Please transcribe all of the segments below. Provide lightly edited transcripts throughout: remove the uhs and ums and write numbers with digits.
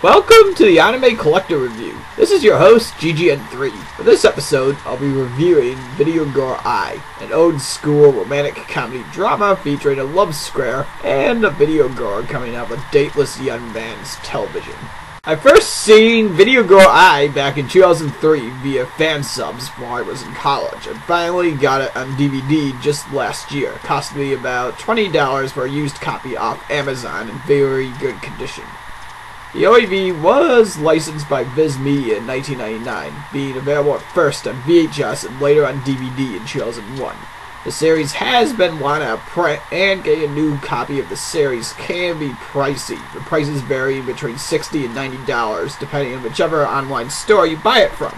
Welcome to the Anime Collector Review. This is your host, GGN3. For this episode, I'll be reviewing Video Girl Ai, an old-school romantic comedy drama featuring a love square and a video girl coming out of a dateless young man's television. I first seen Video Girl Ai back in 2003 via fan subs while I was in college, and finally got it on DVD just last year. It cost me about $20 for a used copy off Amazon in very good condition. The OAV was licensed by Viz Media in 1999, being available at first on VHS and later on DVD in 2001. The series has been one out of print, and getting a new copy of the series can be pricey. The prices vary between $60 and $90 depending on whichever online store you buy it from.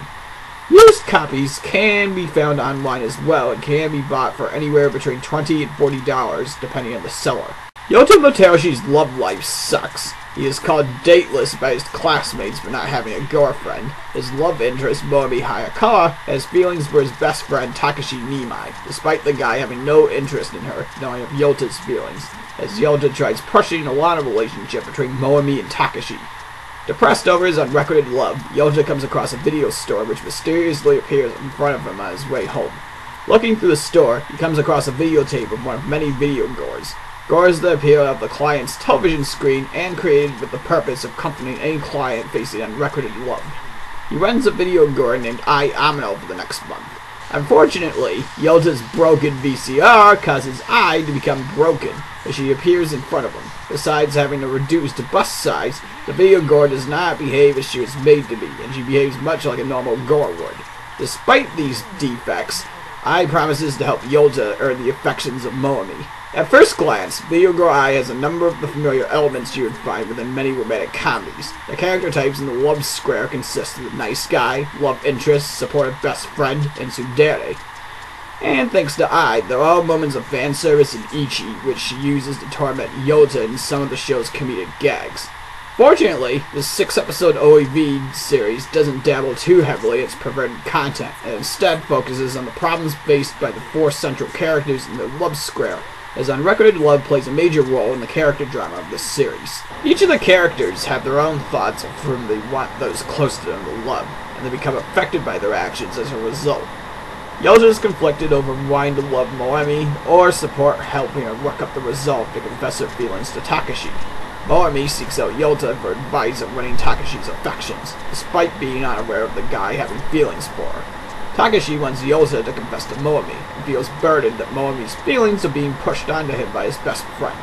Used copies can be found online as well and can be bought for anywhere between $20 and $40 depending on the seller. Yota Moteroshi's love life sucks. He is called dateless by his classmates for not having a girlfriend. His love interest, Megumi Hayashibara, has feelings for his best friend Takashi Nimai, despite the guy having no interest in her, knowing of Yota's feelings, as Yota tries pushing a lot of relationship between Megumi and Takashi. Depressed over his unrequited love, Yota comes across a video store which mysteriously appears in front of him on his way home. Looking through the store, he comes across a videotape of one of many video gores. Gores that appear on the client's television screen and created with the purpose of comforting any client facing unrequited love. He rents a video gore named Ai Amano for the next month. Unfortunately, Yota's broken VCR causes Ai to become broken as she appears in front of him. Besides having a reduced bust size, the video gore does not behave as she was made to be, and she behaves much like a normal gore would. Despite these defects, Ai promises to help Yota earn the affections of Megumi. At first glance, Video Girl Ai has a number of the familiar elements you would find within many romantic comedies. The character types in the love square consist of the nice guy, love interest, supportive best friend, and tsundere. And thanks to Ai, there are moments of fan service and ichi, which she uses to torment Yota in some of the show's comedic gags. Fortunately, this 6-episode OAV series doesn't dabble too heavily in its perverted content, and instead focuses on the problems faced by the 4 central characters in the love square, as unrequited love plays a major role in the character drama of this series. Each of the characters have their own thoughts of whom they want those close to them to love, and they become affected by their actions as a result. Yota is conflicted over wanting to love Megumi, or support helping her work up the resolve to confess her feelings to Takashi. Megumi seeks out Yota for advice on winning Takashi's affections, despite being unaware of the guy having feelings for her. Takashi wants Yota to confess to Megumi, and feels burdened that Megumi's feelings are being pushed onto him by his best friend.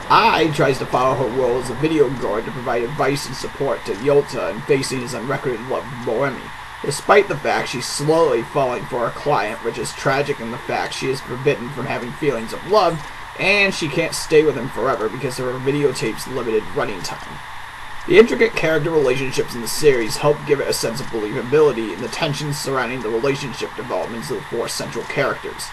Ai tries to follow her role as a video girl to provide advice and support to Yota in facing his unrequited love of Megumi, despite the fact she's slowly falling for her client, which is tragic in the fact she is forbidden from having feelings of love, and she can't stay with him forever because of her videotape's limited running time. The intricate character relationships in the series help give it a sense of believability in the tensions surrounding the relationship developments of the 4 central characters.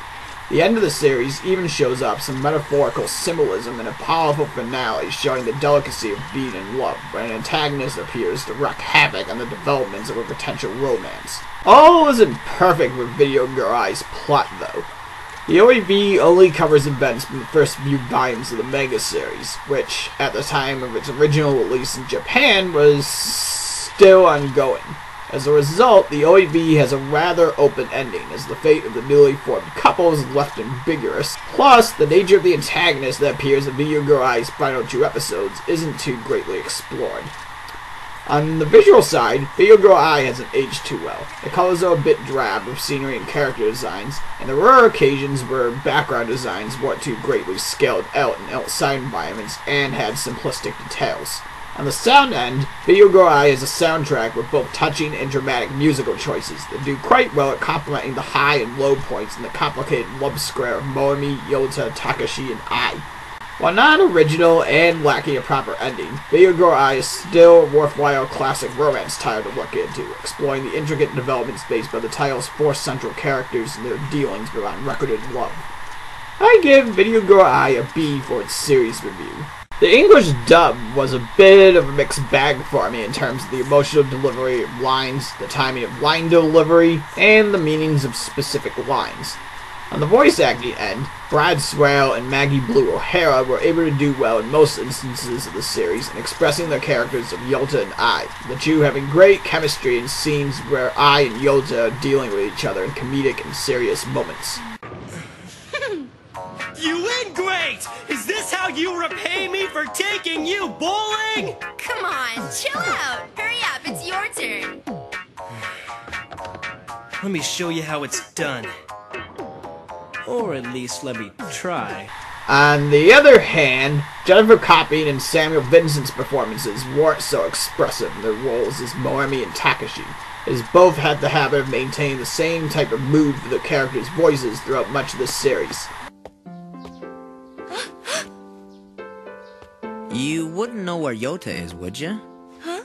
The end of the series even shows up some metaphorical symbolism in a powerful finale showing the delicacy of being in love, when an antagonist appears to wreak havoc on the developments of a potential romance. All isn't perfect with Video Girl Ai's plot though. The OAV only covers events from the first few volumes of the manga series, which, at the time of its original release in Japan, was still ongoing. As a result, the OAV has a rather open ending, as the fate of the newly formed couple is left ambiguous. Plus, the nature of the antagonist that appears in Video Girl Ai's final 2 episodes isn't too greatly explored. On the visual side, Video Girl Ai hasn't aged too well. The colors are a bit drab with scenery and character designs, and there are occasions where background designs weren't too greatly scaled out in outside environments and had simplistic details. On the sound end, Video Girl Ai has a soundtrack with both touching and dramatic musical choices that do quite well at complementing the high and low points in the complicated love square of Megumi, Yota, Takashi, and Ai. While not original and lacking a proper ending, Video Girl Ai is still a worthwhile classic romance title to look into, exploring the intricate developments faced by the title's 4 central characters and their dealings with unrequited love. I give Video Girl Ai a B for its series review. The English dub was a bit of a mixed bag for me in terms of the emotional delivery of lines, the timing of line delivery, and the meanings of specific lines. On the voice acting end, Brad Swale and Maggie Blue O'Hara were able to do well in most instances of the series in expressing the characters of Yota and Ai, the two having great chemistry in scenes where Ai and Yota are dealing with each other in comedic and serious moments. You win great! Is this how you repay me for taking you bowling? Come on, chill out. Hurry up, it's your turn. Let me show you how it's done. Or at least let me try. On the other hand, Jennifer Copping and Samuel Vincent's performances weren't so expressive in their roles as Moemi and Takashi, as both had the habit of maintaining the same type of mood for the characters' voices throughout much of this series. You wouldn't know where Yota is, would you? Huh?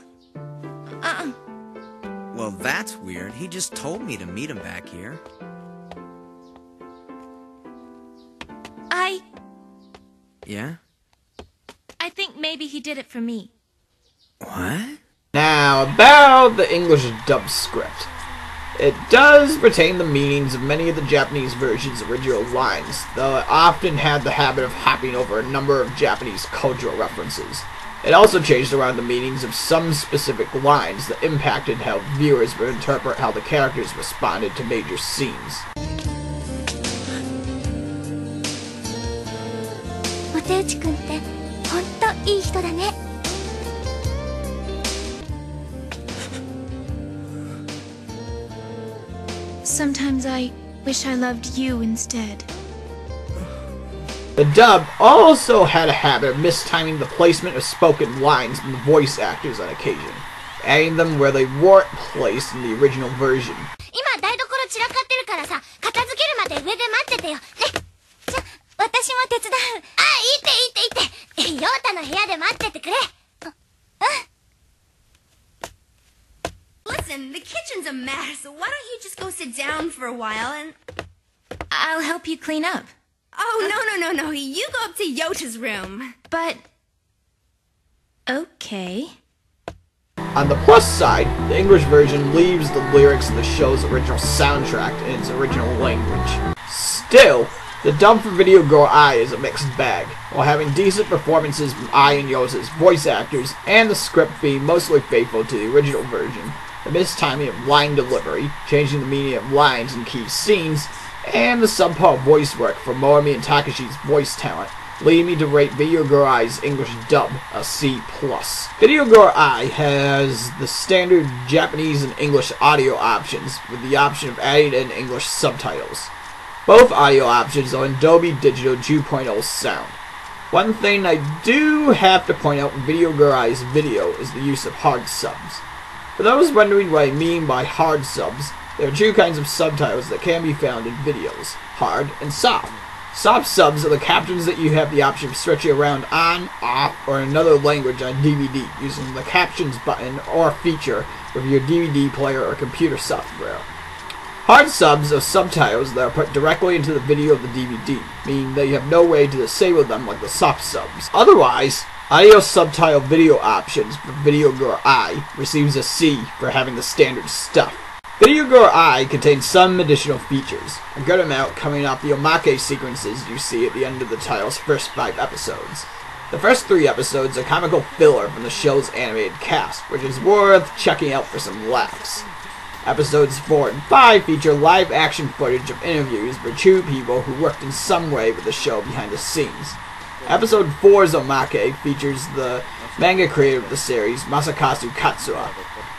Well, that's weird. He just told me to meet him back here. Yeah? I think maybe he did it for me. What? Now, about the English dub script. It does retain the meanings of many of the Japanese version's original lines, though it often had the habit of hopping over a number of Japanese cultural references. It also changed around the meanings of some specific lines that impacted how viewers would interpret how the characters responded to major scenes. Sometimes I wish I loved you instead. The dub also had a habit of mistiming the placement of spoken lines from the voice actors on occasion, adding them where they weren't placed in the original version. Listen, the kitchen's a mess. Why don't you just go sit down for a while and... I'll help you clean up. Oh, no. You go up to Yota's room. But... okay. On the plus side, the English version leaves the lyrics of the show's original soundtrack in its original language. Still, the dub for Video Girl Ai is a mixed bag, while having decent performances from Ai and Yota's voice actors, and the script being mostly faithful to the original version. The mistiming of line delivery, changing the meaning of lines in key scenes, and the subpar voice work for Moemi and Takashi's voice talent lead me to rate Video Girl Ai's English dub a C+. Video Girl Ai has the standard Japanese and English audio options, with the option of adding in English subtitles. Both audio options are in Dolby Digital 2.0 sound. One thing I do have to point out in Video Girl Ai's video is the use of hard subs. For those wondering what I mean by hard subs, there are two kinds of subtitles that can be found in videos, hard and soft. Soft subs are the captions that you have the option of switching around on, off, or in another language on DVD using the captions button or feature with your DVD player or computer software. Hard subs are subtitles that are put directly into the video of the DVD, meaning that you have no way to disable them like the soft subs. Otherwise, audio subtitle video options for Video Girl Ai receives a C for having the standard stuff. Video Girl Ai contains some additional features, a good amount coming off the omake sequences you see at the end of the title's first 5 episodes. The first 3 episodes are comical filler from the show's animated cast, which is worth checking out for some laughs. Episodes 4 and 5 feature live-action footage of interviews with 2 people who worked in some way with the show behind the scenes. Episode 4's omake features the manga creator of the series, Masakazu Katsuya,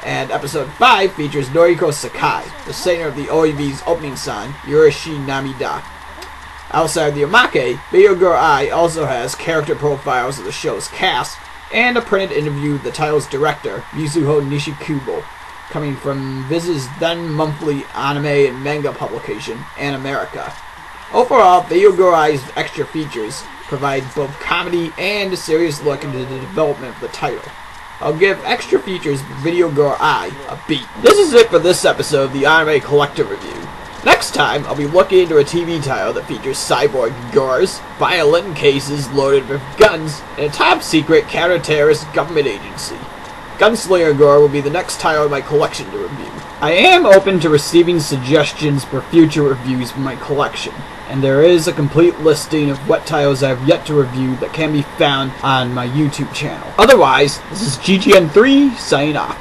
and Episode 5 features Noriko Sakai, the singer of the OAV's opening song, Yorishi Namida. Outside the omake, Video Girl Ai also has character profiles of the show's cast, and a printed interview with the title's director, Mizuho Nishikubo, coming from Viz's then-monthly anime and manga publication, Animerica. Overall, Video Girl Ai's extra features provide both comedy and a serious look into the development of the title. I'll give extra features for Video Girl Ai a B. This is it for this episode of the Anime Collector Review. Next time, I'll be looking into a TV title that features cyborg girls, violin cases loaded with guns, and a top-secret counter-terrorist government agency. Gunslinger Girl will be the next title of my collection to review. I am open to receiving suggestions for future reviews for my collection, and there is a complete listing of what titles I have yet to review that can be found on my YouTube channel. Otherwise, this is GGN3 signing off.